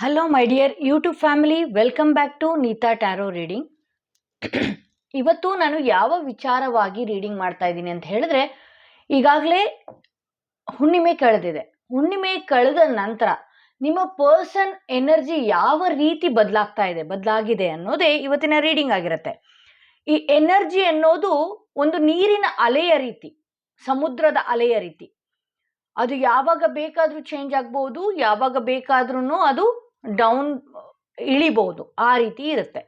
Hello my dear YouTube family, welcome back to Neeta tarot reading. ಇವತ್ತು ನಾನು ಯಾವ ವಿಚಾರವಾಗಿ ರೀಡಿಂಗ್ ಮಾಡ್ತಾ ಇದ್ದೀನಿ ಅಂತ ಹೇಳಿದ್ರೆ, ಈಗಾಗಲೇ ಹುಣ್ಣಿಮೆ ಕಳೆದಿದೆ. ಹುಣ್ಣಿಮೆ ಕಳೆದ ನಂತರ ನಿಮ್ಮ ಪರ್ಸನ್ ಎನರ್ಜಿ ಯಾವ ರೀತಿ ಬದಲಾಗಿದೆ ಅನ್ನೋದೇ ಇವತ್ತಿನ ರೀಡಿಂಗ್ ಆಗಿರುತ್ತೆ. ಈ ಎನರ್ಜಿ ಅನ್ನೋದು ಒಂದು ನೀರಿನ ಅಲೆಯ ರೀತಿ, ಸಮುದ್ರದ ಅಲೆಯ ರೀತಿ. ಅದು ಯಾವಾಗ ಬೇಕಾದರೂ ಚೇಂಜ್ ಆಗ್ಬೋದು, ಯಾವಾಗ ಬೇಕಾದ್ರೂ ಅದು ಡೌನ್ ಇಳಿಬಹುದು. ಆ ರೀತಿ ಇರುತ್ತೆ.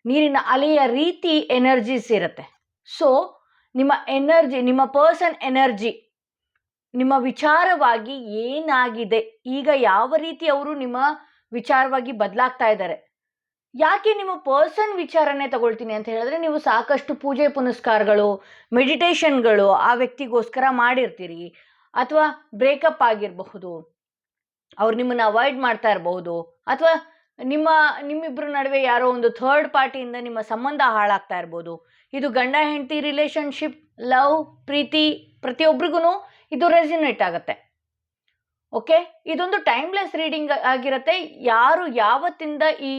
ನೀರಿನ ಅಲೆಯ ರೀತಿ ಎನರ್ಜೀಸ್ ಇರುತ್ತೆ. ಸೊ ನಿಮ್ಮ ಎನರ್ಜಿ, ನಿಮ್ಮ ಪರ್ಸನ್ ಎನರ್ಜಿ, ನಿಮ್ಮ ವಿಚಾರವಾಗಿ ಏನಾಗಿದೆ, ಈಗ ಯಾವ ರೀತಿ ಅವರು ನಿಮ್ಮ ವಿಚಾರವಾಗಿ ಬದಲಾಗ್ತಾ ಇದ್ದಾರೆ. ಯಾಕೆ ನಿಮ್ಮ ಪರ್ಸನ್ ವಿಚಾರನೇ ತಗೊಳ್ತೀನಿ ಅಂತ ಹೇಳಿದ್ರೆ, ನೀವು ಸಾಕಷ್ಟು ಪೂಜೆ ಪುನಸ್ಕಾರಗಳು, ಮೆಡಿಟೇಷನ್ಗಳು ಆ ವ್ಯಕ್ತಿಗೋಸ್ಕರ ಮಾಡಿರ್ತೀರಿ. ಅಥವಾ ಬ್ರೇಕಪ್ ಆಗಿರಬಹುದು, ಅವ್ರು ನಿಮ್ಮನ್ನು ಅವಾಯ್ಡ್ ಮಾಡ್ತಾ ಇರಬಹುದು, ಅಥವಾ ನಿಮ್ಮಿಬ್ಬರ ನಡುವೆ ಯಾರೋ ಒಂದು ಥರ್ಡ್ ಪಾರ್ಟಿಯಿಂದ ನಿಮ್ಮ ಸಂಬಂಧ ಹಾಳಾಗ್ತಾ ಇರ್ಬೋದು. ಇದು ಗಂಡ ಹೆಂಡತಿ ರಿಲೇಶನ್ಶಿಪ್, ಲವ್, ಪ್ರೀತಿ, ಪ್ರತಿಯೊಬ್ಬರಿಗೂ ಇದು ರೆಸಿನೇಟ್ ಆಗುತ್ತೆ. ಓಕೆ, ಇದೊಂದು ಟೈಮ್ಲೆಸ್ ರೀಡಿಂಗ್ ಆಗಿರುತ್ತೆ. ಯಾರು ಯಾವತ್ತಿಂದ ಈ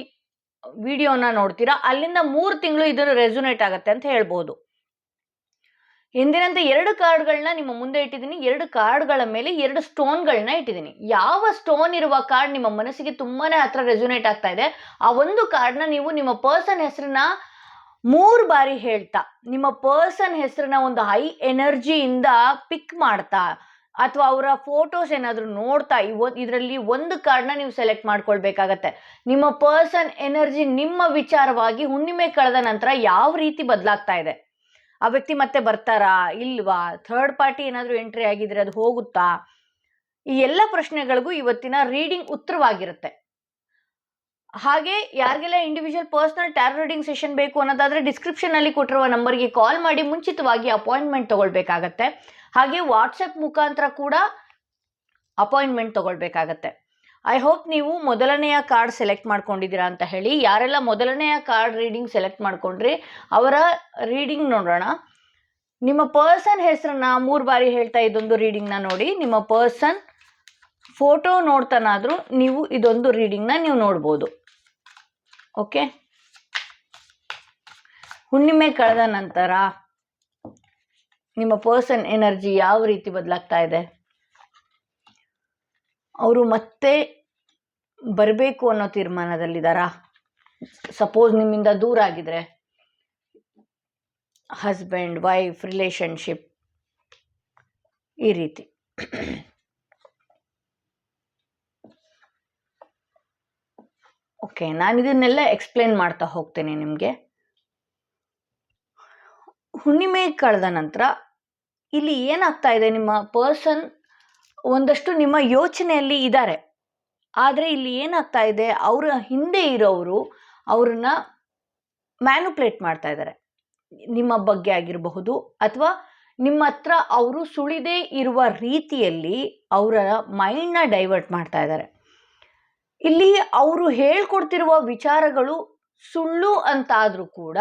ವಿಡಿಯೋನ ನೋಡ್ತೀರಾ ಅಲ್ಲಿಂದ 3 ತಿಂಗಳು ಇದು ರೆಸೊನೇಟ್ ಆಗುತ್ತೆ ಅಂತ ಹೇಳ್ಬೋದು. ಎಂದಿನಂತೆ 2 ಕಾರ್ಡ್ಗಳನ್ನ ನಿಮ್ಮ ಮುಂದೆ ಇಟ್ಟಿದ್ದೀನಿ. 2 ಕಾರ್ಡ್ಗಳ ಮೇಲೆ 2 ಸ್ಟೋನ್ಗಳನ್ನ ಇಟ್ಟಿದ್ದೀನಿ. ಯಾವ ಸ್ಟೋನ್ ಇರುವ ಕಾರ್ಡ್ ನಿಮ್ಮ ಮನಸ್ಸಿಗೆ ತುಂಬಾನೇ ಹತ್ರ ರೆಸೊನೇಟ್ ಆಗ್ತಾ ಇದೆ, ಆ ಒಂದು ಕಾರ್ಡ್ನ ನೀವು ನಿಮ್ಮ ಪರ್ಸನ್ ಹೆಸರನ್ನ 3 ಬಾರಿ ಹೇಳ್ತಾ, ನಿಮ್ಮ ಪರ್ಸನ್ ಹೆಸರನ್ನ ಒಂದು ಹೈ ಎನರ್ಜಿಯಿಂದ ಪಿಕ್ ಮಾಡ್ತಾ, ಅಥವಾ ಅವರ ಫೋಟೋಸ್ ಏನಾದರೂ ನೋಡ್ತಾ ಇದರಲ್ಲಿ ಒಂದು ಕಾರ್ಡ್ನ ನೀವು ಸೆಲೆಕ್ಟ್ ಮಾಡ್ಕೊಳ್ಬೇಕಾಗತ್ತೆ. ನಿಮ್ಮ ಪರ್ಸನ್ ಎನರ್ಜಿ ನಿಮ್ಮ ವಿಚಾರವಾಗಿ ಹುಣ್ಣಿಮೆ ಕಳೆದ ನಂತರ ಯಾವ ರೀತಿ ಬದಲಾಗ್ತಾ ಇದೆ, ಆ ವ್ಯಕ್ತಿ ಮತ್ತೆ ಬರ್ತಾರಾ ಇಲ್ವಾ, ಥರ್ಡ್ ಪಾರ್ಟಿ ಏನಾದರೂ ಎಂಟ್ರಿ ಆಗಿದ್ರೆ ಅದು ಹೋಗುತ್ತಾ, ಈ ಎಲ್ಲ ಪ್ರಶ್ನೆಗಳಿಗೂ ಇವತ್ತಿನ ರೀಡಿಂಗ್ ಉತ್ತರವಾಗಿರುತ್ತೆ. ಹಾಗೆ ಯಾರಿಗೆಲ್ಲ individual personal tarot reading session ಬೇಕು ಅನ್ನೋದಾದ್ರೆ ಡಿಸ್ಕ್ರಿಪ್ಷನ್ ಅಲ್ಲಿ ಕೊಟ್ಟಿರುವ ನಂಬರ್ಗೆ ಕಾಲ್ ಮಾಡಿ ಮುಂಚಿತವಾಗಿ ಅಪಾಯಿಂಟ್ಮೆಂಟ್ ತಗೊಳ್ಬೇಕಾಗತ್ತೆ. ಹಾಗೆ ವಾಟ್ಸಪ್ ಮುಖಾಂತರ ಕೂಡ ಅಪಾಯಿಂಟ್ಮೆಂಟ್ ತಗೊಳ್ಬೇಕಾಗತ್ತೆ. ಐ ಹೋಪ್ ನೀವು ಮೊದಲನೆಯ ಕಾರ್ಡ್ ಸೆಲೆಕ್ಟ್ ಮಾಡ್ಕೊಂಡಿದ್ದೀರಾ ಅಂತ ಹೇಳಿ. ಯಾರೆಲ್ಲ ಮೊದಲನೆಯ ಕಾರ್ಡ್ ರೀಡಿಂಗ್ ಸೆಲೆಕ್ಟ್ ಮಾಡ್ಕೊಂಡ್ರಿ ಅವರ ರೀಡಿಂಗ್ ನೋಡೋಣ. ನಿಮ್ಮ ಪರ್ಸನ್ ಹೆಸರನ್ನ 3 ಬಾರಿ ಹೇಳ್ತಾ ಇದೊಂದು ರೀಡಿಂಗ್ನ ನೋಡಿ. ನಿಮ್ಮ ಪರ್ಸನ್ ಫೋಟೋ ನೋಡ್ತಾನಾದ್ರೂ ನೀವು ಇದೊಂದು ರೀಡಿಂಗ್ನ ನೀವು ನೋಡ್ಬೋದು. ಓಕೆ, ಹುಣ್ಣಿಮೆ ಕಳೆದ ನಂತರ ನಿಮ್ಮ ಪರ್ಸನ್ ಎನರ್ಜಿ ಯಾವ ರೀತಿ ಬದಲಾಗ್ತಾ ಇದೆ, ಅವರು ಮತ್ತೆ ಬರಬೇಕು ಅನ್ನೋ ತೀರ್ಮಾನದಲ್ಲಿದ್ದಾರಾ, ಸಪೋಸ್ ನಿಮ್ಮಿಂದ ದೂರ ಆಗಿದ್ರೆ, ಹಸ್ಬೆಂಡ್ ವೈಫ್ ರಿಲೇಶನ್ಶಿಪ್, ಈ ರೀತಿ. ಓಕೆ, ನಾನು ಇದನ್ನೆಲ್ಲ ಎಕ್ಸ್ಪ್ಲೇನ್ ಮಾಡ್ತಾ ಹೋಗ್ತೇನೆ ನಿಮಗೆ. ಹುಣ್ಣಿಮೆ ಕಳೆದ ನಂತರ ಇಲ್ಲಿ ಏನಾಗ್ತಾ ಇದೆ, ನಿಮ್ಮ ಪರ್ಸನ್ ಒಂದಷ್ಟು ನಿಮ್ಮ ಯೋಚನೆಯಲ್ಲಿ ಇದ್ದಾರೆ. ಆದರೆ ಇಲ್ಲಿ ಏನಾಗ್ತಾ ಇದೆ, ಅವರ ಹಿಂದೆ ಇರೋರು ಅವ್ರನ್ನ ಮ್ಯಾನುಪ್ಲೇಟ್ ಮಾಡ್ತಾ ಇದ್ದಾರೆ. ನಿಮ್ಮ ಬಗ್ಗೆ ಆಗಿರಬಹುದು, ಅಥವಾ ನಿಮ್ಮ ಹತ್ರ ಅವರು ಸುಳಿದೇ ಇರುವ ರೀತಿಯಲ್ಲಿ ಅವರ ಮೈಂಡ್ನ ಡೈವರ್ಟ್ ಮಾಡ್ತಾ ಇದ್ದಾರೆ. ಇಲ್ಲಿ ಅವರು ಹೇಳ್ಕೊಡ್ತಿರುವ ವಿಚಾರಗಳು ಸುಳ್ಳು ಅಂತಾದರೂ ಕೂಡ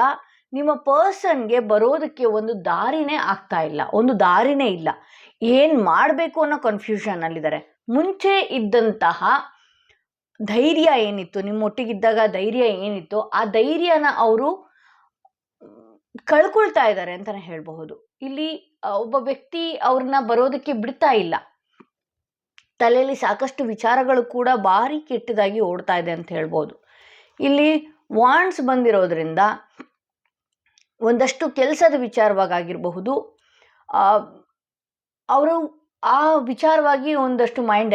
ನಿಮ್ಮ ಪರ್ಸನ್ಗೆ ಬರೋದಕ್ಕೆ ಒಂದು ದಾರಿನೇ ಆಗ್ತಾ ಇಲ್ಲ, ಒಂದು ದಾರಿನೇ ಇಲ್ಲ. ಏನು ಮಾಡಬೇಕು ಅನ್ನೋ ಕನ್ಫ್ಯೂಷನ್ ಅಲ್ಲಿದ್ದಾರೆ. ಮುಂಚೆ ಇದ್ದಂತಹ ಧೈರ್ಯ ಏನಿತ್ತು, ನಿಮ್ಮೊಟ್ಟಿಗಿದ್ದಾಗ ಧೈರ್ಯ ಏನಿತ್ತು, ಆ ಧೈರ್ಯನ ಅವರು ಕಳ್ಕೊಳ್ತಾ ಇದ್ದಾರೆ ಅಂತಾನೆ ಹೇಳಬಹುದು. ಇಲ್ಲಿ ಒಬ್ಬ ವ್ಯಕ್ತಿ ಅವ್ರನ್ನ ಬರೋದಕ್ಕೆ ಬಿಡ್ತಾ ಇಲ್ಲ. ತಲೆಯಲ್ಲಿ ಸಾಕಷ್ಟು ವಿಚಾರಗಳು ಕೂಡ ಭಾರಿ ಕೆಟ್ಟದಾಗಿ ಓಡ್ತಾ ಇದೆ ಅಂತ ಹೇಳ್ಬೋದು. ಇಲ್ಲಿ ವಾಂಡ್ಸ್ ಬಂದಿರೋದ್ರಿಂದ ಒಂದಷ್ಟು ಕೆಲಸದ ವಿಚಾರವಾಗಿರಬಹುದು, ಅವರು ಆ ವಿಚಾರವಾಗಿ ಒಂದಷ್ಟು ಮೈಂಡ್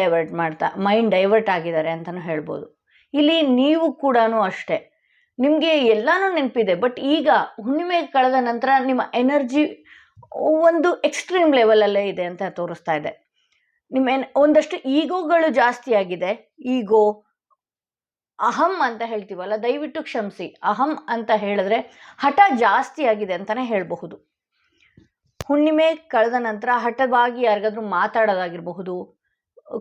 ಡೈವರ್ಟ್ ಆಗಿದ್ದಾರೆ ಅಂತಲೂ ಹೇಳ್ಬೋದು. ಇಲ್ಲಿ ನೀವು ಕೂಡ ಅಷ್ಟೇ, ನಿಮಗೆ ಎಲ್ಲನೂ ನೆನಪಿದೆ, ಬಟ್ ಈಗ ಹುಣ್ಣಿಮೆ ಕಳೆದ ನಂತರ ನಿಮ್ಮ ಎನರ್ಜಿ ಒಂದು ಎಕ್ಸ್ಟ್ರೀಮ್ ಲೆವೆಲಲ್ಲೇ ಇದೆ ಅಂತ ತೋರಿಸ್ತಾ ಇದೆ. ನಿಮ್ಮ ಒಂದಷ್ಟು ಈಗೋಗಳು ಜಾಸ್ತಿ ಆಗಿದೆ. ಈಗೋ, ಅಹಂ ಅಂತ ಹೇಳ್ತೀವಲ್ಲ, ದಯವಿಟ್ಟು ಕ್ಷಮಿಸಿ. ಅಹಂ ಅಂತ ಹೇಳಿದ್ರೆ ಹಠ ಜಾಸ್ತಿ ಆಗಿದೆ ಅಂತಾನೆ ಹೇಳಬಹುದು. ಹುಣ್ಣಿಮೆ ಕಳೆದ ನಂತರ ಹಠವಾಗಿ ಯಾರಿಗಾದ್ರೂ ಮಾತಾಡೋದಾಗಿರಬಹುದು,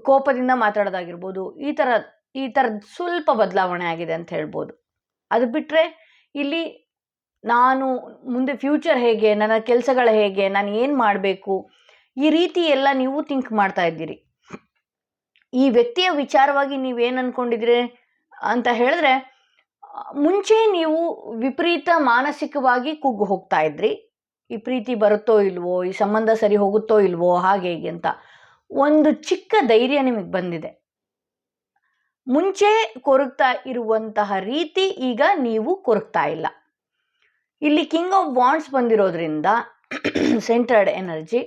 ಕೋಪದಿಂದ ಮಾತಾಡೋದಾಗಿರ್ಬೋದು, ಈ ಥರದ ಸ್ವಲ್ಪ ಬದಲಾವಣೆ ಆಗಿದೆ ಅಂತ ಹೇಳ್ಬೋದು. ಅದು ಬಿಟ್ಟರೆ ಇಲ್ಲಿ ನಾನು ಮುಂದೆ ಫ್ಯೂಚರ್ ಹೇಗೆ, ನನ್ನ ಕೆಲಸಗಳು ಹೇಗೆ, ನಾನು ಏನು ಮಾಡಬೇಕು, ಈ ರೀತಿ ಎಲ್ಲ ನೀವು ಥಿಂಕ್ ಮಾಡ್ತಾ ಇದ್ದೀರಿ. ಈ ವ್ಯಕ್ತಿಯ ವಿಚಾರವಾಗಿ ನೀವೇನು ಅಂದ್ಕೊಂಡಿದ್ರಿ ಅಂತ ಹೇಳಿದ್ರೆ, ಮುಂಚೆ ನೀವು ವಿಪರೀತ ಮಾನಸಿಕವಾಗಿ ಕುಗ್ಗು ಹೋಗ್ತಾ ಇದ್ರಿ. ಈ ಪ್ರೀತಿ ಬರುತ್ತೋ ಇಲ್ವೋ, ಈ ಸಂಬಂಧ ಸರಿ ಹೋಗುತ್ತೋ ಇಲ್ವೋ, ಹಾಗೆ ಹೀಗೆ ಅಂತ. ಒಂದು ಚಿಕ್ಕ ಧೈರ್ಯ ನಿಮಗೆ ಬಂದಿದೆ. ಮುಂಚೆ ಕೊರಗ್ತಾ ಇರುವಂತಹ ರೀತಿ ಈಗ ನೀವು ಕೊರಗ್ತಾ ಇಲ್ಲ. ಇಲ್ಲಿ ಕಿಂಗ್ ಆಫ್ ವಾಂಡ್ಸ್ ಬಂದಿರೋದ್ರಿಂದ ಸೆಂಟರ್ಡ್ ಎನರ್ಜಿ,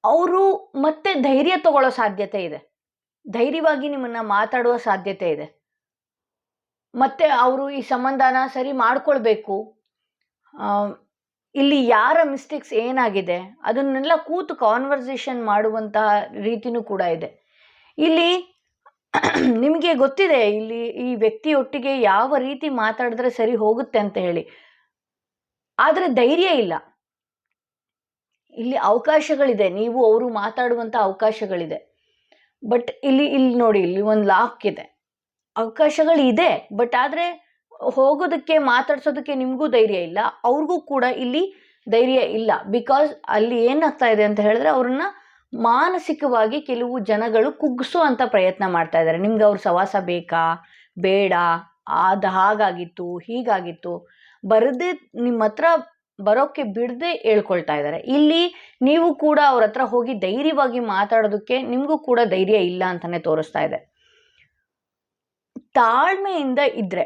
ಅವರು ಮತ್ತೆ ಧೈರ್ಯ ತಗೊಳ್ಳೋ ಸಾಧ್ಯತೆ ಇದೆ. ಧೈರ್ಯವಾಗಿ ನಿಮ್ಮನ್ನ ಮಾತಾಡುವ ಸಾಧ್ಯತೆ ಇದೆ. ಮತ್ತೆ ಅವರು ಈ ಸಂಬಂಧನ ಸರಿ ಮಾಡ್ಕೊಳ್ಬೇಕು, ಇಲ್ಲಿ ಯಾರ ಮಿಸ್ಟೇಕ್ಸ್ ಏನಾಗಿದೆ ಅದನ್ನೆಲ್ಲ ಕೂತು ಕಾನ್ವರ್ಸೇಷನ್ ಮಾಡುವಂತಹ ರೀತಿನೂ ಕೂಡ ಇದೆ. ಇಲ್ಲಿ ನಿಮಗೆ ಗೊತ್ತಿದೆ ಇಲ್ಲಿ ಈ ವ್ಯಕ್ತಿಯೊಟ್ಟಿಗೆ ಯಾವ ರೀತಿ ಮಾತಾಡಿದ್ರೆ ಸರಿ ಹೋಗುತ್ತೆ ಅಂತ ಹೇಳಿ. ಆದರೆ ಧೈರ್ಯ ಇಲ್ಲ. ಇಲ್ಲಿ ಅವಕಾಶಗಳಿದೆ, ನೀವು ಅವರು ಮಾತಾಡುವಂಥ ಅವಕಾಶಗಳಿದೆ. ಬಟ್ ಇಲ್ಲಿ ನೋಡಿ, ಇಲ್ಲಿ ಒಂದು ಲಾಕ್ ಇದೆ. ಅವಕಾಶಗಳಿದೆ, ಬಟ್ ಆದರೆ ಹೋಗೋದಕ್ಕೆ ಮಾತಾಡ್ಸೋದಕ್ಕೆ ನಿಮಗೂ ಧೈರ್ಯ ಇಲ್ಲ, ಅವ್ರಿಗೂ ಕೂಡ ಇಲ್ಲಿ ಧೈರ್ಯ ಇಲ್ಲ. ಬಿಕಾಸ್ ಅಲ್ಲಿ ಏನಾಗ್ತಾ ಇದೆ ಅಂತ ಹೇಳಿದ್ರೆ, ಅವ್ರನ್ನ ಮಾನಸಿಕವಾಗಿ ಕೆಲವು ಜನಗಳು ಕುಗ್ಗಿಸೋ ಅಂತ ಪ್ರಯತ್ನ ಮಾಡ್ತಾ ಇದ್ದಾರೆ. ನಿಮ್ಗೆ ಅವ್ರ ಸವಾಸ ಬೇಕಾ ಬೇಡ, ಹಾಗಾಗಿತ್ತು ಹೀಗಾಗಿತ್ತು, ಬರದೇ ನಿಮ್ಮ ಹತ್ರ ಬರೋಕ್ಕೆ ಬಿಡದೆ ಹೇಳ್ಕೊಳ್ತಾ ಇದ್ದಾರೆ. ಇಲ್ಲಿ ನೀವು ಕೂಡ ಅವ್ರ ಹತ್ರ ಹೋಗಿ ಧೈರ್ಯವಾಗಿ ಮಾತಾಡೋದಕ್ಕೆ ನಿಮಗೂ ಕೂಡ ಧೈರ್ಯ ಇಲ್ಲ ಅಂತಾನೆ ತೋರಿಸ್ತಾ ಇದೆ. ತಾಳ್ಮೆಯಿಂದ ಇದ್ರೆ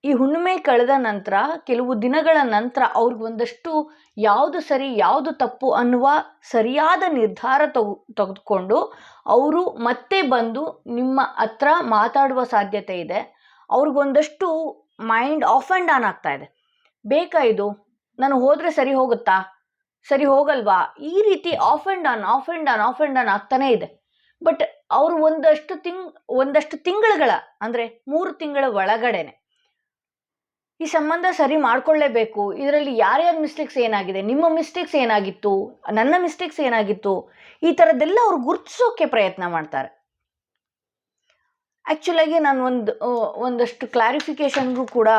ಈ ಹುಣ್ಣಿಮೆ ಕಳೆದ ನಂತರ ಕೆಲವು ದಿನಗಳ ನಂತರ ಅವ್ರಿಗೆ ಒಂದಷ್ಟು ಯಾವುದು ಸರಿ ಯಾವುದು ತಪ್ಪು ಅನ್ನುವ ಸರಿಯಾದ ನಿರ್ಧಾರ ತೆಗೆದುಕೊಂಡು ಅವರು ಮತ್ತೆ ಬಂದು ನಿಮ್ಮ ಹತ್ರ ಮಾತಾಡುವ ಸಾಧ್ಯತೆ ಇದೆ. ಅವ್ರಿಗೊಂದಷ್ಟು ಮೈಂಡ್ ಆಫ್ ಆ್ಯಂಡ್ ಆನ್ ಆಗ್ತಾ ಇದೆ. ಬೇಕಾ ಇದು, ನಾನು ಹೋದರೆ ಸರಿ ಹೋಗುತ್ತಾ, ಸರಿ ಹೋಗಲ್ವಾ, ಈ ರೀತಿ ಆಫ್ ಆ್ಯಂಡ್ ಆನ್ ಆಗ್ತಾನೇ ಇದೆ. ಬಟ್ ಅವರು ಒಂದಷ್ಟು ತಿಂಗಳುಗಳ ಅಂದರೆ 3 ತಿಂಗಳ ಒಳಗಡೆನೆ ಈ ಸಂಬಂಧ ಸರಿ ಮಾಡ್ಕೊಳ್ಳೇಬೇಕು. ಇದರಲ್ಲಿ ಯಾರ್ಯಾರ ಮಿಸ್ಟೇಕ್ಸ್ ಏನಾಗಿದೆ, ನಿಮ್ಮ ಮಿಸ್ಟೇಕ್ಸ್ ಏನಾಗಿತ್ತು, ನನ್ನ ಮಿಸ್ಟೇಕ್ಸ್ ಏನಾಗಿತ್ತು, ಈ ಥರದ್ದೆಲ್ಲ ಅವ್ರು ಗುರುತಿಸೋಕೆ ಪ್ರಯತ್ನ ಮಾಡ್ತಾರೆ. ಆ್ಯಕ್ಚುಲಾಗಿ ನಾನು ಒಂದಷ್ಟು ಕ್ಲಾರಿಫಿಕೇಷನ್ಗೂ ಕೂಡ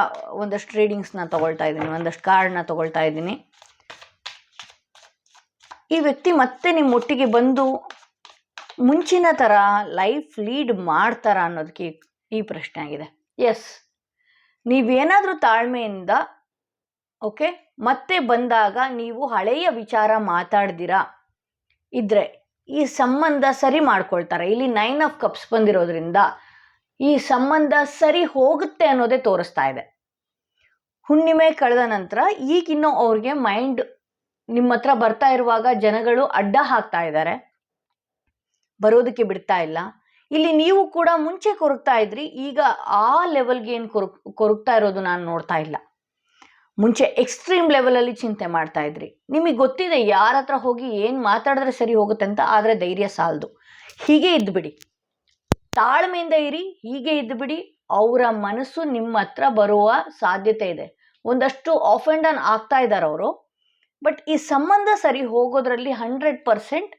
ಒಂದಷ್ಟು ರೀಡಿಂಗ್ಸ್ನ ತಗೊಳ್ತಾ ಇದ್ದೀನಿ, ಒಂದಷ್ಟು ಕಾರ್ಡ್ನ ತಗೊಳ್ತಾ ಇದ್ದೀನಿ. ಈ ವ್ಯಕ್ತಿ ಮತ್ತೆ ನಿಮ್ಮೊಟ್ಟಿಗೆ ಬಂದು ಮುಂಚಿನ ಥರ ಲೈಫ್ ಲೀಡ್ ಮಾಡ್ತಾರ ಅನ್ನೋದಕ್ಕೆ ಈ ಪ್ರಶ್ನೆ ಆಗಿದೆ. ಎಸ್, ನೀವೇನಾದರೂ ತಾಳ್ಮೆಯಿಂದ ಓಕೆ ಮತ್ತೆ ಬಂದಾಗ ನೀವು ಹಳೆಯ ವಿಚಾರ ಮಾತಾಡ್ದಿರಾ ಇದ್ರೆ ಈ ಸಂಬಂಧ ಸರಿ ಮಾಡ್ಕೊಳ್ತಾರೆ. ಇಲ್ಲಿ 9 ಆಫ್ ಕಪ್ಸ್ ಬಂದಿರೋದ್ರಿಂದ ಈ ಸಂಬಂಧ ಸರಿ ಹೋಗುತ್ತೆ ಅನ್ನೋದೇ ತೋರಿಸ್ತಾ ಇದೆ. ಹುಣ್ಣಿಮೆ ಕಳೆದ ನಂತರ ಈಗಿನ್ನೂ ಅವ್ರಿಗೆ ಮೈಂಡ್ ನಿಮ್ಮ ಹತ್ರ ಬರ್ತಾ ಇರುವಾಗ ಜನಗಳು ಅಡ್ಡ ಹಾಕ್ತಾ ಇದ್ದಾರೆ, ಬರೋದಕ್ಕೆ ಬಿಡ್ತಾ ಇಲ್ಲ. ಇಲ್ಲಿ ನೀವು ಕೂಡ ಮುಂಚೆ ಕೊರಗ್ತಾ ಇದ್ರಿ, ಈಗ ಆ ಲೆವೆಲ್ಗೆ ಏನು ಕೊರಗ್ತಾ ಇರೋದು ನಾನು ನೋಡ್ತಾ ಇಲ್ಲ. ಮುಂಚೆ ಎಕ್ಸ್ಟ್ರೀಮ್ ಲೆವೆಲಲ್ಲಿ ಚಿಂತೆ ಮಾಡ್ತಾ ಇದ್ರಿ. ನಿಮಗೆ ಗೊತ್ತಿದೆ ಯಾರ ಹತ್ರ ಹೋಗಿ ಏನು ಮಾತಾಡಿದ್ರೆ ಸರಿ ಹೋಗುತ್ತೆ ಅಂತ, ಆದರೆ ಧೈರ್ಯ ಸಾಲದು. ಹೀಗೆ ಇದ್ದುಬಿಡಿ, ತಾಳ್ಮೆಯಿಂದ ಇರಿ, ಹೀಗೆ ಇದ್ದುಬಿಡಿ. ಅವರ ಮನಸ್ಸು ನಿಮ್ಮ ಹತ್ರ ಬರುವ ಸಾಧ್ಯತೆ ಇದೆ. ಒಂದಷ್ಟು ಆಫ್ ಆ್ಯಂಡ್ ಆನ್ ಆಗ್ತಾ ಇದ್ದಾರೆ ಅವರು. ಬಟ್ ಈ ಸಂಬಂಧ ಸರಿ ಹೋಗೋದ್ರಲ್ಲಿ 100%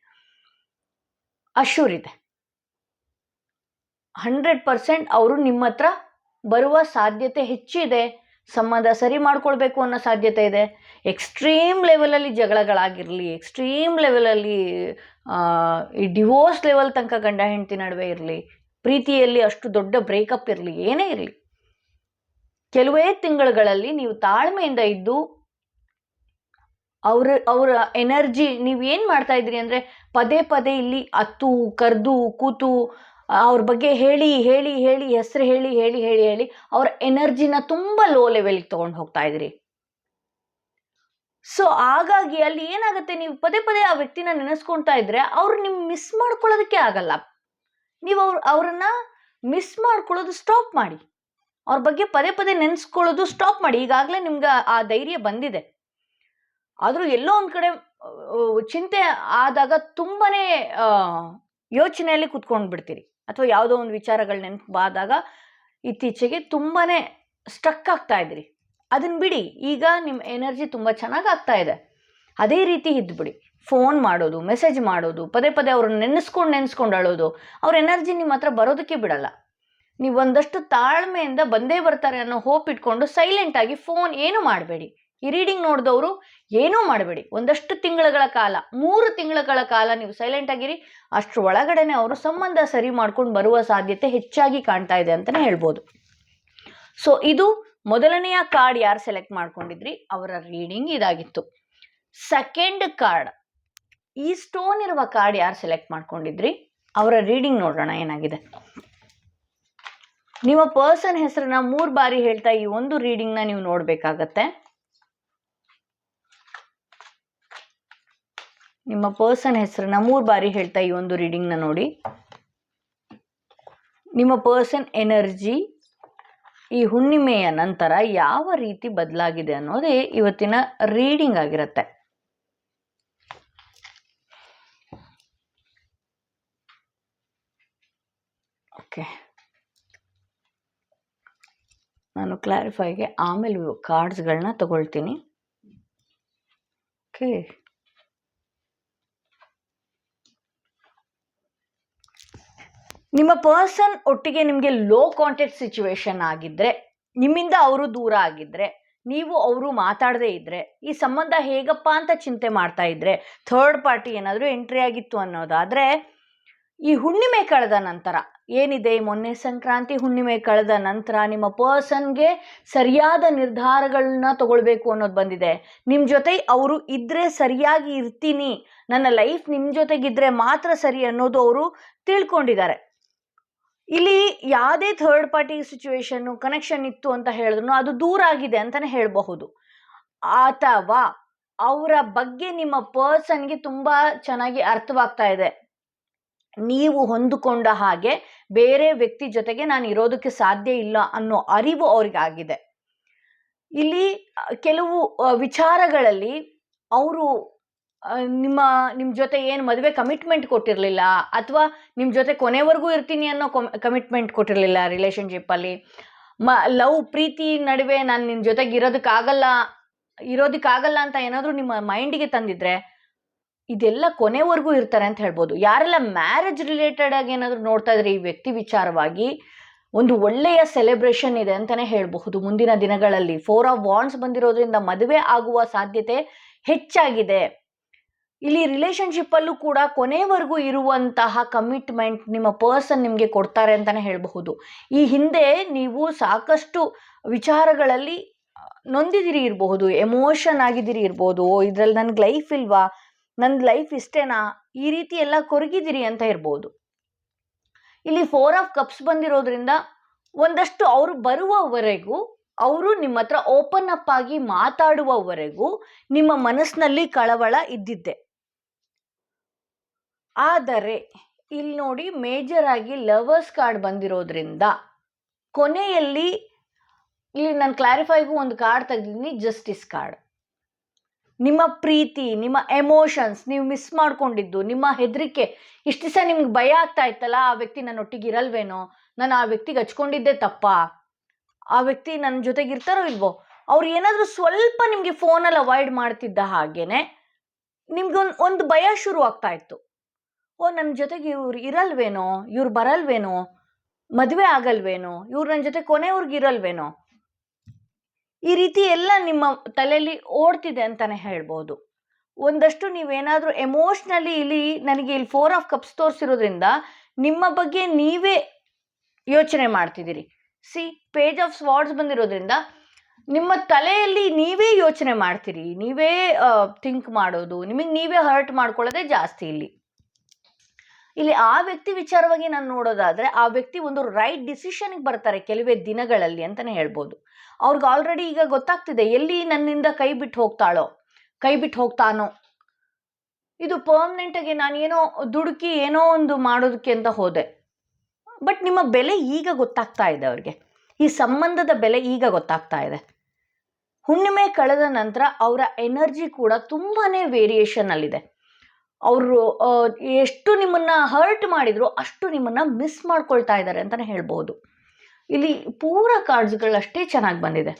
ಅಶ್ಯೂರ್ ಇದೆ. 100% ಅವರು ನಿಮ್ಮ ಹತ್ರ ಬರುವ ಸಾಧ್ಯತೆ ಹೆಚ್ಚಿದೆ. ಸಂಬಂಧ ಸರಿ ಮಾಡ್ಕೊಳ್ಬೇಕು ಅನ್ನೋ ಸಾಧ್ಯತೆ ಇದೆ. ಎಕ್ಸ್ಟ್ರೀಮ್ ಲೆವೆಲಲ್ಲಿ ಜಗಳಗಳಾಗಿರಲಿ, ಎಕ್ಸ್ಟ್ರೀಮ್ ಲೆವೆಲಲ್ಲಿ ಈ ಡಿವೋರ್ಸ್ ಲೆವೆಲ್ ತನಕ ಗಂಡ ಹೆಂಡತಿ ನಡುವೆ ಇರಲಿ, ಪ್ರೀತಿಯಲ್ಲಿ ಅಷ್ಟು ದೊಡ್ಡ ಬ್ರೇಕಪ್ ಇರಲಿ, ಏನೇ ಇರಲಿ, ಕೆಲವೇ ತಿಂಗಳುಗಳಲ್ಲಿ ನೀವು ತಾಳ್ಮೆಯಿಂದ ಇದ್ದು ಅವರ ಎನರ್ಜಿ ನೀವೇನು ಮಾಡ್ತಾ ಇದ್ರಿ ಅಂದರೆ ಪದೇ ಪದೇ ಇಲ್ಲಿ ಅತ್ತು ಕರೆದು ಕೂತು ಅವ್ರ ಬಗ್ಗೆ ಹೇಳಿ ಹೆಸರು ಹೇಳಿ ಅವ್ರ ಎನರ್ಜಿನ ತುಂಬ ಲೋ ಲೆವೆಲ್ಗೆ ತೊಗೊಂಡು ಹೋಗ್ತಾ ಇದ್ರಿ. ಸೊ ಹಾಗಾಗಿ ಅಲ್ಲಿ ಏನಾಗುತ್ತೆ, ನೀವು ಪದೇ ಪದೇ ಆ ವ್ಯಕ್ತಿನ ನೆನೆಸ್ಕೊಳ್ತಾ ಇದ್ರೆ ಅವ್ರು ನಿಮ್ ಮಿಸ್ ಮಾಡ್ಕೊಳ್ಳೋದಕ್ಕೆ ಆಗಲ್ಲ. ನೀವು ಅವ್ರನ್ನ ಮಿಸ್ ಮಾಡ್ಕೊಳ್ಳೋದು ಸ್ಟಾಪ್ ಮಾಡಿ, ಅವ್ರ ಬಗ್ಗೆ ಪದೇ ಪದೇ ನೆನೆಸ್ಕೊಳ್ಳೋದು ಸ್ಟಾಪ್ ಮಾಡಿ. ಈಗಾಗಲೇ ನಿಮ್ಗೆ ಆ ಧೈರ್ಯ ಬಂದಿದೆ. ಆದರೂ ಎಲ್ಲೋ ಒಂದು ಕಡೆ ಚಿಂತೆ ಆದಾಗ ತುಂಬಾನೇ ಯೋಚನೆಯಲ್ಲಿ ಕುತ್ಕೊಂಡು ಬಿಡ್ತೀರಿ, ಅಥವಾ ಯಾವುದೋ ಒಂದು ವಿಚಾರಗಳು ನೆನಪಾದಾಗ ಇತ್ತೀಚೆಗೆ ತುಂಬಾನೇ ಸ್ಟ್ರಕ್ ಆಗ್ತಾ ಇದ್ದೀರಿ. ಅದನ್ನ ಬಿಡಿ, ಈಗ ನಿಮ್ಮ ಎನರ್ಜಿ ತುಂಬ ಚೆನ್ನಾಗಿ ಆಗ್ತಾ ಇದೆ. ಅದೇ ರೀತಿ ಇದ್ದುಬಿಡಿ. ಫೋನ್ ಮಾಡೋದು, ಮೆಸೇಜ್ ಮಾಡೋದು, ಪದೇ ಪದೇ ಅವ್ರನ್ನ ನೆನೆಸ್ಕೊಂಡು ಅಳೋದು, ಅವ್ರ ಎನರ್ಜಿ ನಿಮ್ಮ ಹತ್ರ ಬರೋದಕ್ಕೆ ಬಿಡಲ್ಲ. ನೀವು ಒಂದಷ್ಟು ತಾಳ್ಮೆಯಿಂದ ಬಂದೇ ಬರ್ತಾರೆ ಅನ್ನೋ ಹೋಪ್ ಇಟ್ಕೊಂಡು ಸೈಲೆಂಟಾಗಿ ಫೋನ್ ಏನು ಮಾಡಬೇಡಿ. ಈ ರೀಡಿಂಗ್ ನೋಡಿದವರು ಏನೂ ಮಾಡಬೇಡಿ, ಒಂದಷ್ಟು ತಿಂಗಳ ಕಾಲ 3 ತಿಂಗಳ ಕಾಲ ನೀವು ಸೈಲೆಂಟ್ ಆಗಿರಿ. ಅಷ್ಟರ ಒಳಗಡೆನೆ ಅವರು ಸಂಬಂಧ ಸರಿ ಮಾಡ್ಕೊಂಡು ಬರುವ ಸಾಧ್ಯತೆ ಹೆಚ್ಚಾಗಿ ಕಾಣ್ತಾ ಇದೆ ಅಂತಲೇ ಹೇಳ್ಬೋದು. ಸೊ ಇದು ಮೊದಲನೆಯ ಕಾರ್ಡ್ ಯಾರು ಸೆಲೆಕ್ಟ್ ಮಾಡ್ಕೊಂಡಿದ್ರಿ ಅವರ ರೀಡಿಂಗ್ ಇದಾಗಿತ್ತು. ಸೆಕೆಂಡ್ ಕಾರ್ಡ್, ಈ ಸ್ಟೋನ್ ಇರುವ ಕಾರ್ಡ್ ಯಾರು ಸೆಲೆಕ್ಟ್ ಮಾಡ್ಕೊಂಡಿದ್ರಿ ಅವರ ರೀಡಿಂಗ್ ನೋಡೋಣ ಏನಾಗಿದೆ. ನಿಮ್ಮ ಪರ್ಸನ್ ಹೆಸರನ್ನ 3 ಬಾರಿ ಹೇಳ್ತಾ ಈ ಒಂದು ರೀಡಿಂಗ್ ನ ನೀವು ನೋಡ್ಬೇಕಾಗತ್ತೆ. ನಿಮ್ಮ ಪರ್ಸನ್ ಹೆಸರನ್ನ 3 ಬಾರಿ ಹೇಳ್ತಾ ಈ ಒಂದು ರೀಡಿಂಗ್ ನ ನೋಡಿ. ನಿಮ್ಮ ಪರ್ಸನ್ ಎನರ್ಜಿ ಈ ಹುಣ್ಣಿಮೆಯ ನಂತರ ಯಾವ ರೀತಿ ಬದಲಾಗಿದೆ ಅನ್ನೋದೇ ಇವತ್ತಿನ ರೀಡಿಂಗ್ ಆಗಿರುತ್ತೆ. ಓಕೆ, ನಾನು ಕ್ಲಾರಿಫೈಗೆ ಆಮೇಲೆ ಕಾರ್ಡ್ಸ್ಗಳನ್ನ ತಗೊಳ್ತೀನಿ. ಓಕೆ, ನಿಮ್ಮ ಪರ್ಸನ್ ಒಟ್ಟಿಗೆ ನಿಮಗೆ ಲೋ ಕಾಂಟ್ಯಾಕ್ಟ್ ಸಿಚುವೇಶನ್ ಆಗಿದ್ರೆ, ನಿಮ್ಮಿಂದ ಅವರು ದೂರ ಆಗಿದ್ರೆ, ನೀವು ಅವರು ಮಾತಾಡದೇ ಇದ್ರೆ, ಈ ಸಂಬಂಧ ಹೇಗಪ್ಪ ಅಂತ ಚಿಂತೆ ಮಾಡ್ತಾ ಇದ್ರೆ, ಥರ್ಡ್ ಪಾರ್ಟಿ ಏನಾದರೂ ಎಂಟ್ರಿ ಆಗಿತ್ತು ಅನ್ನೋದಾದ್ರೆ, ಈ ಹುಣ್ಣಿಮೆ ಕಳೆದ ನಂತರ ಏನಿದೆ, ಮೊನ್ನೆ ಸಂಕ್ರಾಂತಿ ಹುಣ್ಣಿಮೆ ಕಳೆದ ನಂತರ ನಿಮ್ಮ ಪರ್ಸನ್ಗೆ ಸರಿಯಾದ ನಿರ್ಧಾರಗಳನ್ನ ತಗೊಳ್ಬೇಕು ಅನ್ನೋದು ಬಂದಿದೆ. ನಿಮ್ಮ ಜೊತೆ ಅವರು ಇದ್ರೆ ಸರಿಯಾಗಿ ಇರ್ತೀನಿ, ನನ್ನ ಲೈಫ್ ನಿಮ್ಮ ಜೊತೆಗಿದ್ರೆ ಮಾತ್ರ ಸರಿ ಅನ್ನೋದು ಅವರು ತಿಳ್ಕೊಂಡಿದ್ದಾರೆ. ಇಲ್ಲಿ ಯಾವುದೇ ಥರ್ಡ್ ಪಾರ್ಟಿ ಸಿಚುವೇಶನ್ ಕನೆಕ್ಷನ್ ಇತ್ತು ಅಂತ ಹೇಳಿದ್ರು ಅದು ದೂರ ಆಗಿದೆ ಅಂತಾನೆ ಹೇಳಬಹುದು. ಅಥವಾ ಅವರ ಬಗ್ಗೆ ನಿಮ್ಮ ಪರ್ಸನ್ಗೆ ತುಂಬಾ ಚೆನ್ನಾಗಿ ಅರ್ಥವಾಗ್ತಾ ಇದೆ. ನೀವು ಹೊಂದಿಕೊಂಡ ಹಾಗೆ ಬೇರೆ ವ್ಯಕ್ತಿ ಜೊತೆಗೆ ನಾನು ಇರೋದಕ್ಕೆ ಸಾಧ್ಯ ಇಲ್ಲ ಅನ್ನೋ ಅರಿವು ಅವ್ರಿಗಾಗಿದೆ. ಇಲ್ಲಿ ಕೆಲವು ವಿಚಾರಗಳಲ್ಲಿ ಅವರು ನಿಮ್ಮ ಜೊತೆ ಏನು ಮದುವೆ ಕಮಿಟ್ಮೆಂಟ್ ಕೊಟ್ಟಿರಲಿಲ್ಲ, ಅಥವಾ ನಿಮ್ಮ ಜೊತೆ ಕೊನೆವರೆಗೂ ಇರ್ತೀನಿ ಅನ್ನೋ ಕಮಿಟ್ಮೆಂಟ್ ಕೊಟ್ಟಿರಲಿಲ್ಲ ರಿಲೇಶನ್ಶಿಪ್ಪಲ್ಲಿ. ಲವ್ ಪ್ರೀತಿ ನಡುವೆ ನಾನು ನಿನ್ನ ಜೊತೆಗೆ ಇರೋದಕ್ಕಾಗಲ್ಲ ಅಂತ ಏನಾದರೂ ನಿಮ್ಮ ಮೈಂಡಿಗೆ ತಂದಿದ್ರೆ ಇದೆಲ್ಲ ಕೊನೆವರೆಗೂ ಇರ್ತಾರೆ ಅಂತ ಹೇಳ್ಬೋದು. ಯಾರೆಲ್ಲ ಮ್ಯಾರೇಜ್ ರಿಲೇಟೆಡ್ ಆಗಿ ಏನಾದರೂ ನೋಡ್ತಾ ಇದ್ರೆ ಈ ವ್ಯಕ್ತಿ ವಿಚಾರವಾಗಿ ಒಂದು ಒಳ್ಳೆಯ ಸೆಲೆಬ್ರೇಷನ್ ಇದೆ ಅಂತಾನೆ ಹೇಳಬಹುದು ಮುಂದಿನ ದಿನಗಳಲ್ಲಿ. 4 ಆಫ್ ವಾಂಡ್ಸ್ ಬಂದಿರೋದ್ರಿಂದ ಮದುವೆ ಆಗುವ ಸಾಧ್ಯತೆ ಹೆಚ್ಚಾಗಿದೆ. ಇಲ್ಲಿ ರಿಲೇಶನ್ಶಿಪ್ ಅಲ್ಲೂ ಕೂಡ ಕೊನೆವರೆಗೂ ಇರುವಂತಹ ಕಮಿಟ್ಮೆಂಟ್ ನಿಮ್ಮ ಪರ್ಸನ್ ನಿಮಗೆ ಕೊಡ್ತಾರೆ ಅಂತಾನೆ ಹೇಳಬಹುದು. ಈ ಹಿಂದೆ ನೀವು ಸಾಕಷ್ಟು ವಿಚಾರಗಳಲ್ಲಿ ನೊಂದಿದಿರಿ ಇರಬಹುದು, ಎಮೋಷನ್ ಆಗಿದ್ದೀರಿ ಇರ್ಬೋದು, ಇದ್ರಲ್ಲಿ ನನ್ಗೆ ಲೈಫ್ ಇಲ್ವಾ, ನನ್ನ ಲೈಫ್ ಇಷ್ಟೇನಾ, ಈ ರೀತಿ ಎಲ್ಲ ಕೊರಗಿದಿರಿ ಅಂತ ಇರ್ಬೋದು. ಇಲ್ಲಿ 4 ಆಫ್ ಕಪ್ಸ್ ಬಂದಿರೋದ್ರಿಂದ ಒಂದಷ್ಟು ಅವರು ಬರುವವರೆಗೂ, ಅವರು ನಿಮ್ಮ ಹತ್ರ ಓಪನ್ ಅಪ್ ಆಗಿ ಮಾತಾಡುವವರೆಗೂ ನಿಮ್ಮ ಮನಸ್ಸಿನಲ್ಲಿ ಕಳವಳ ಇದ್ದಿದ್ದೆ. ಆದರೆ ಇಲ್ಲಿ ನೋಡಿ ಮೇಜರ್ ಆಗಿ ಲವರ್ಸ್ ಕಾರ್ಡ್ ಬಂದಿರೋದ್ರಿಂದ ಕೊನೆಯಲ್ಲಿ ಇಲ್ಲಿ ನಾನು ಕ್ಲಾರಿಫೈಗೂ ಒಂದು ಕಾರ್ಡ್ ತೆಗೆದಿದ್ದೀನಿ, ಜಸ್ಟಿಸ್ ಕಾರ್ಡ್. ನಿಮ್ಮ ಪ್ರೀತಿ, ನಿಮ್ಮ ಎಮೋಷನ್ಸ್, ನೀವು ಮಿಸ್ ಮಾಡ್ಕೊಂಡಿದ್ದು, ನಿಮ್ಮ ಹೆದರಿಕೆ, ಇಷ್ಟು ದಿವಸ ನಿಮ್ಗೆ ಭಯ ಆಗ್ತಾ ಇತ್ತಲ್ಲ, ಆ ವ್ಯಕ್ತಿ ನನ್ನ ಒಟ್ಟಿಗೆ ಇರಲ್ವೇನೋ, ನಾನು ಆ ವ್ಯಕ್ತಿಗೆ ಹಚ್ಕೊಂಡಿದ್ದೆ ತಪ್ಪಾ, ಆ ವ್ಯಕ್ತಿ ನನ್ನ ಜೊತೆಗೆ ಇರ್ತಾರೋ ಇಲ್ವೋ, ಅವ್ರು ಏನಾದರೂ ಸ್ವಲ್ಪ ನಿಮಗೆ ಫೋನಲ್ಲಿ ಅವಾಯ್ಡ್ ಮಾಡ್ತಿದ್ದ ಹಾಗೇನೆ ನಿಮ್ಗೆ ಒಂದು ಭಯ ಶುರು ಆಗ್ತಾ ಇತ್ತು. ನನ್ನ ಜೊತೆಗೆ ಇವ್ರು ಇರಲ್ವೇನೋ, ಇವ್ರು ಬರಲ್ವೇನೋ, ಮದುವೆ ಆಗಲ್ವೇನೋ, ಇವ್ರು ನನ್ನ ಜೊತೆ ಕೊನೆಯವ್ರಿಗೆ ಇರಲ್ವೇನೋ, ಈ ರೀತಿ ಎಲ್ಲ ನಿಮ್ಮ ತಲೆಯಲ್ಲಿ ಓಡ್ತಿದೆ ಅಂತಾನೆ ಹೇಳ್ಬೋದು. ಒಂದಷ್ಟು ನೀವೇನಾದರೂ ಎಮೋಷ್ನಲಿ ನನಗೆ ಇಲ್ಲಿ 4 ಆಫ್ ಕಪ್ಸ್ ತೋರಿಸಿರೋದ್ರಿಂದ ನಿಮ್ಮ ಬಗ್ಗೆ ನೀವೇ ಯೋಚನೆ ಮಾಡ್ತಿದ್ದೀರಿ. ಪೇಜ್ ಆಫ್ ಸ್ವಾರ್ಡ್ಸ್ ಬಂದಿರೋದ್ರಿಂದ ನಿಮ್ಮ ತಲೆಯಲ್ಲಿ ನೀವೇ ಯೋಚನೆ ಮಾಡ್ತೀರಿ, ನೀವೇ ಥಿಂಕ್ ಮಾಡೋದು, ನಿಮಗೆ ನೀವೇ ಹರ್ಟ್ ಮಾಡ್ಕೊಳ್ಳೋದೇ ಜಾಸ್ತಿ. ಇಲ್ಲಿ ಆ ವ್ಯಕ್ತಿ ವಿಚಾರವಾಗಿ ನಾನು ನೋಡೋದಾದ್ರೆ, ಆ ವ್ಯಕ್ತಿ ಒಂದು ರೈಟ್ ಡಿಸಿಷನ್ಗೆ ಬರ್ತಾರೆ ಕೆಲವೇ ದಿನಗಳಲ್ಲಿ ಅಂತಾನೆ ಹೇಳ್ಬೋದು. ಅವ್ರಿಗೆ ಆಲ್ರೆಡಿ ಈಗ ಗೊತ್ತಾಗ್ತಿದೆ ಎಲ್ಲಿ ನನ್ನಿಂದ ಕೈ ಬಿಟ್ಟು ಹೋಗ್ತಾನೋ, ಇದು ಪರ್ಮನೆಂಟ್ ಆಗಿ ನಾನೇನೋ ದುಡುಕಿ ಏನೋ ಒಂದು ಮಾಡೋದಕ್ಕೆ ಅಂತ ಹೋದೆ. ಬಟ್ ನಿಮ್ಮ ಬೆಲೆ ಈಗ ಗೊತ್ತಾಗ್ತಾ ಇದೆ ಅವ್ರಿಗೆ, ಈ ಸಂಬಂಧದ ಬೆಲೆ ಈಗ ಗೊತ್ತಾಗ್ತಾ ಇದೆ. ಹುಣ್ಣಿಮೆ ಕಳೆದ ನಂತರ ಅವರ ಎನರ್ಜಿ ಕೂಡ ತುಂಬಾನೇ ವೇರಿಯೇಷನ್ ಅಲ್ಲಿದೆ. ಅವರು ಎಷ್ಟು ನಿಮ್ಮನ್ನ ಹರ್ಟ್ ಮಾಡಿದ್ರು ಅಷ್ಟು ನಿಮ್ಮನ್ನ ಮಿಸ್ ಮಾಡ್ಕೊಳ್ತಾ ಇದ್ದಾರೆ ಅಂತಾನೆ ಹೇಳ್ಬೋದು. ಇಲ್ಲಿ ಪೂರ ಕಾರ್ಡ್ಸ್ಗಳು ಅಷ್ಟೇ ಚೆನ್ನಾಗಿ ಬಂದಿದೆ.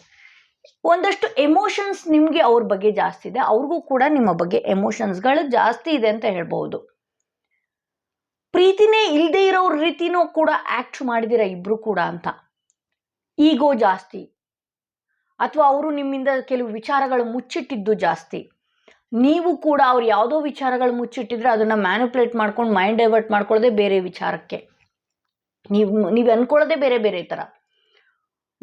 ಒಂದಷ್ಟು ಎಮೋಷನ್ಸ್ ನಿಮಗೆ ಅವ್ರ ಬಗ್ಗೆ ಜಾಸ್ತಿ ಇದೆ, ಅವ್ರಿಗೂ ಕೂಡ ನಿಮ್ಮ ಬಗ್ಗೆ ಎಮೋಷನ್ಸ್ಗಳು ಜಾಸ್ತಿ ಇದೆ ಅಂತ ಹೇಳ್ಬಹುದು. ಪ್ರೀತಿನೇ ಇಲ್ಲದೆ ಇರೋ ರೀತಿನೂ ಕೂಡ ಆಕ್ಟ್ ಮಾಡಿದಿರ ಇಬ್ರು ಕೂಡ ಅಂತ. ಈಗೋ ಜಾಸ್ತಿ, ಅಥವಾ ಅವರು ನಿಮ್ಮಿಂದ ಕೆಲವು ವಿಚಾರಗಳು ಮುಚ್ಚಿಟ್ಟಿದ್ದು ಜಾಸ್ತಿ. ನೀವು ಕೂಡ ಅವ್ರು ಯಾವುದೋ ವಿಚಾರಗಳು ಮುಚ್ಚಿಟ್ಟಿದ್ರೆ ಅದನ್ನು ಮ್ಯಾನಿಪುಲೇಟ್ ಮಾಡ್ಕೊಂಡು ಮೈಂಡ್ ಡೈವರ್ಟ್ ಮಾಡ್ಕೊಳ್ಳೋದೇ ಬೇರೆ ವಿಚಾರಕ್ಕೆ. ನೀವು ಅಂದ್ಕೊಳ್ಳೋದೇ ಬೇರೆ ಬೇರೆ ಥರ.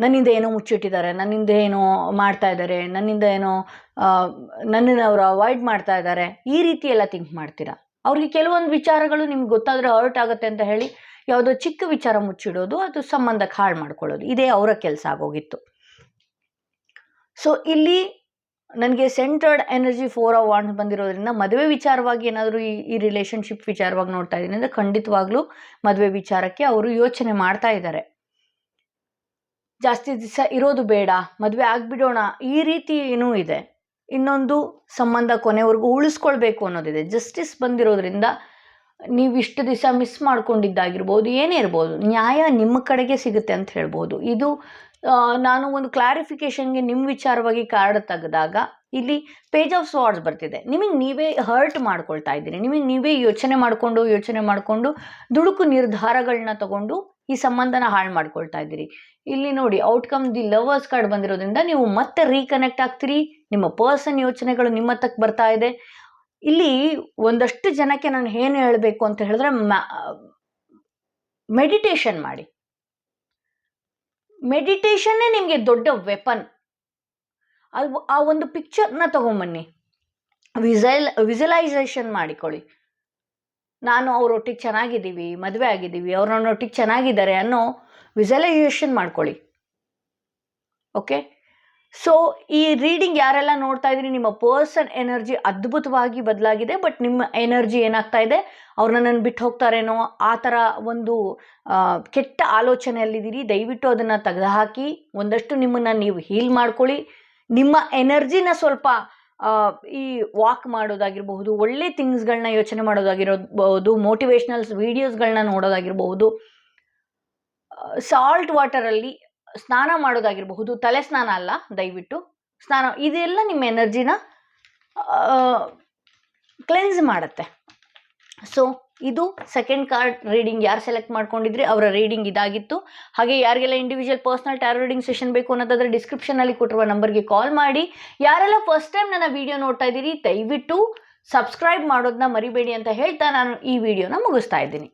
ನನ್ನಿಂದ ಏನೋ ಮುಚ್ಚಿಟ್ಟಿದ್ದಾರೆ, ನನ್ನಿಂದ ಏನೋ ಮಾಡ್ತಾ ಇದ್ದಾರೆ, ನನ್ನನ್ನು ಅವರು ಅವಾಯ್ಡ್ ಮಾಡ್ತಾ ಇದ್ದಾರೆ, ಈ ರೀತಿ ಎಲ್ಲ ಥಿಂಕ್ ಮಾಡ್ತೀರಾ. ಅವ್ರಿಗೆ ಕೆಲವೊಂದು ವಿಚಾರಗಳು ನಿಮ್ಗೆ ಗೊತ್ತಾದರೆ ಹರ್ಟ್ ಆಗುತ್ತೆ ಅಂತ ಹೇಳಿ ಯಾವುದೋ ಚಿಕ್ಕ ವಿಚಾರ ಮುಚ್ಚಿಡೋದು, ಅದು ಸಂಬಂಧಕ್ಕೆ ಹಾಳು ಮಾಡ್ಕೊಳ್ಳೋದು, ಇದೇ ಅವರ ಕೆಲಸ ಆಗೋಗಿತ್ತು. ಸೊ ಇಲ್ಲಿ ನನಗೆ ಸೆಂಟರ್ಡ್ ಎನರ್ಜಿ 4 ಆಫ್ ವಾಂಡ್ಸ್ ಬಂದಿರೋದ್ರಿಂದ ಮದುವೆ ವಿಚಾರವಾಗಿ ಏನಾದರೂ ಈ ರಿಲೇಷನ್ಶಿಪ್ ವಿಚಾರವಾಗಿ ನೋಡ್ತಾ ಇದ್ದೀನಿ ಅಂದರೆ ಖಂಡಿತವಾಗ್ಲೂ ಮದುವೆ ವಿಚಾರಕ್ಕೆ ಅವರು ಯೋಚನೆ ಮಾಡ್ತಾ ಇದ್ದಾರೆ. ಜಾಸ್ತಿ ದಿವಸ ಇರೋದು ಬೇಡ, ಮದುವೆ ಆಗಿಬಿಡೋಣ, ಈ ರೀತಿ ಏನೂ ಇದೆ. ಇನ್ನೊಂದು ಸಂಬಂಧ ಕೊನೆವರೆಗೂ ಉಳಿಸ್ಕೊಳ್ಬೇಕು ಅನ್ನೋದಿದೆ. ಜಸ್ಟಿಸ್ ಬಂದಿರೋದ್ರಿಂದ ನೀವು ಇಷ್ಟು ದಿವಸ ಮಿಸ್ ಮಾಡ್ಕೊಂಡಿದ್ದಾಗಿರ್ಬೋದು, ಏನೇ ಇರ್ಬೋದು, ನ್ಯಾಯ ನಿಮ್ಮ ಕಡೆಗೆ ಸಿಗುತ್ತೆ ಅಂತ ಹೇಳ್ಬೋದು. ಇದು ನಾನು ಒಂದು ಕ್ಲಾರಿಫಿಕೇಷನ್ಗೆ ನಿಮ್ಮ ವಿಚಾರವಾಗಿ ಕಾರ್ಡ್ ತೆಗೆದಾಗ ಇಲ್ಲಿ ಪೇಜ್ ಆಫ್ ಸ್ವಾರ್ಡ್ಸ್ ಬರ್ತಿದೆ. ನಿಮಗೆ ನೀವೇ ಹರ್ಟ್ ಮಾಡ್ಕೊಳ್ತಾ ಇದ್ದೀರಿ, ನಿಮಗೆ ನೀವೇ ಯೋಚನೆ ಮಾಡಿಕೊಂಡು ದುಡುಕು ನಿರ್ಧಾರಗಳನ್ನ ತಗೊಂಡು ಈ ಸಂಬಂಧನ ಹಾಳು ಮಾಡ್ಕೊಳ್ತಾ ಇದ್ದೀರಿ. ಇಲ್ಲಿ ನೋಡಿ ಔಟ್ಕಮ್ ದಿ ಲವರ್ಸ್ ಕಾರ್ಡ್ ಬಂದಿರೋದ್ರಿಂದ ನೀವು ಮತ್ತೆ ರೀಕನೆಕ್ಟ್ ಆಗ್ತೀರಿ. ನಿಮ್ಮ ಪರ್ಸನ್ ಯೋಚನೆಗಳು ನಿಮ್ಮ ಹತ್ತಕ್ಕೆ ಬರ್ತಾ ಇದೆ. ಇಲ್ಲಿ ಒಂದಷ್ಟು ಜನಕ್ಕೆ ನಾನು ಏನು ಹೇಳಬೇಕು ಅಂತ ಹೇಳಿದ್ರೆ, ಮೆಡಿಟೇಷನ್ ಮಾಡಿ. ಮೆಡಿಟೇಷನ್ನೇ ನಿಮಗೆ ದೊಡ್ಡ ವೆಪನ್. ಅದು ಆ ಒಂದು ಪಿಕ್ಚರ್ನ ತಗೊಂಬನ್ನಿ, ವಿಜುವಲೈಸೇಷನ್ ಮಾಡಿಕೊಳ್ಳಿ. ನಾನು ಅವರೊಟ್ಟಿಗೆ ಚೆನ್ನಾಗಿದ್ದೀವಿ, ಮದುವೆ ಆಗಿದ್ದೀವಿ, ಅವ್ರು ನನ್ನೊಟ್ಟಿಗೆ ಚೆನ್ನಾಗಿದ್ದಾರೆ ಅನ್ನೋ ವಿಜುವಲೈಸೇಷನ್ ಮಾಡ್ಕೊಳ್ಳಿ. ಓಕೆ, ಸೊ ಈ ರೀಡಿಂಗ್ ಯಾರೆಲ್ಲ ನೋಡ್ತಾ ಇದ್ದೀರಿ, ನಿಮ್ಮ ಪರ್ಸನ್ ಎನರ್ಜಿ ಅದ್ಭುತವಾಗಿ ಬದಲಾಗಿದೆ. ಬಟ್ ನಿಮ್ಮ ಎನರ್ಜಿ ಏನಾಗ್ತಾ ಇದೆ, ಅವ್ರು ನನ್ನನ್ನು ಬಿಟ್ಟು ಹೋಗ್ತಾರೇನೋ ಆ ಥರ ಒಂದು ಕೆಟ್ಟ ಆಲೋಚನೆಯಲ್ಲಿದ್ದೀರಿ. ದಯವಿಟ್ಟು ಅದನ್ನು ತೆಗೆದುಹಾಕಿ ಒಂದಷ್ಟು ನಿಮ್ಮನ್ನು ನೀವು ಹೀಲ್ ಮಾಡ್ಕೊಳ್ಳಿ. ನಿಮ್ಮ ಎನರ್ಜಿನ ಸ್ವಲ್ಪ ಈ ವಾಕ್ ಮಾಡೋದಾಗಿರಬಹುದು, ಒಳ್ಳೆ ಥಿಂಗ್ಸ್ಗಳನ್ನ ಯೋಚನೆ ಮಾಡೋದಾಗಿರಬಹುದು, ಮೋಟಿವೇಶ್ನಲ್ ವೀಡಿಯೋಸ್ಗಳನ್ನ ನೋಡೋದಾಗಿರಬಹುದು, ಸಾಲ್ಟ್ ವಾಟರಲ್ಲಿ ಸ್ನಾನ ಮಾಡೋದಾಗಿರಬಹುದು, ತಲೆ ಸ್ನಾನ ಅಲ್ಲ ದಯವಿಟ್ಟು ಸ್ನಾನ, ಇದೆಲ್ಲ ನಿಮ್ಮ ಎನರ್ಜಿನ ಕ್ಲೆನ್ಸ್ ಮಾಡುತ್ತೆ. ಸೊ ಇದು ಸೆಕೆಂಡ್ ಕಾರ್ಡ್ ರೀಡಿಂಗ್. ಯಾರು ಸೆಲೆಕ್ಟ್ ಮಾಡ್ಕೊಂಡಿದ್ರಿ ಅವರ ರೀಡಿಂಗ್ ಇದಾಗಿತ್ತು. ಹಾಗೆ ಯಾರಿಗೆಲ್ಲ individual personal tarot reading session ಬೇಕು ಅನ್ನೋದಾದ್ರೆ ಡಿಸ್ಕ್ರಿಪ್ಷನಲ್ಲಿ ಕೊಟ್ಟಿರುವ ನಂಬರ್ಗೆ ಕಾಲ್ ಮಾಡಿ. ಯಾರೆಲ್ಲ ಫಸ್ಟ್ ಟೈಮ್ ನನ್ನ ವಿಡಿಯೋ ನೋಡ್ತಾ ಇದ್ದೀರಿ ದಯವಿಟ್ಟು ಸಬ್ಸ್ಕ್ರೈಬ್ ಮಾಡೋದನ್ನ ಮರಿಬೇಡಿ ಅಂತ ಹೇಳ್ತಾ ನಾನು ಈ ವಿಡಿಯೋನ ಮುಗಿಸ್ತಾ ಇದ್ದೀನಿ.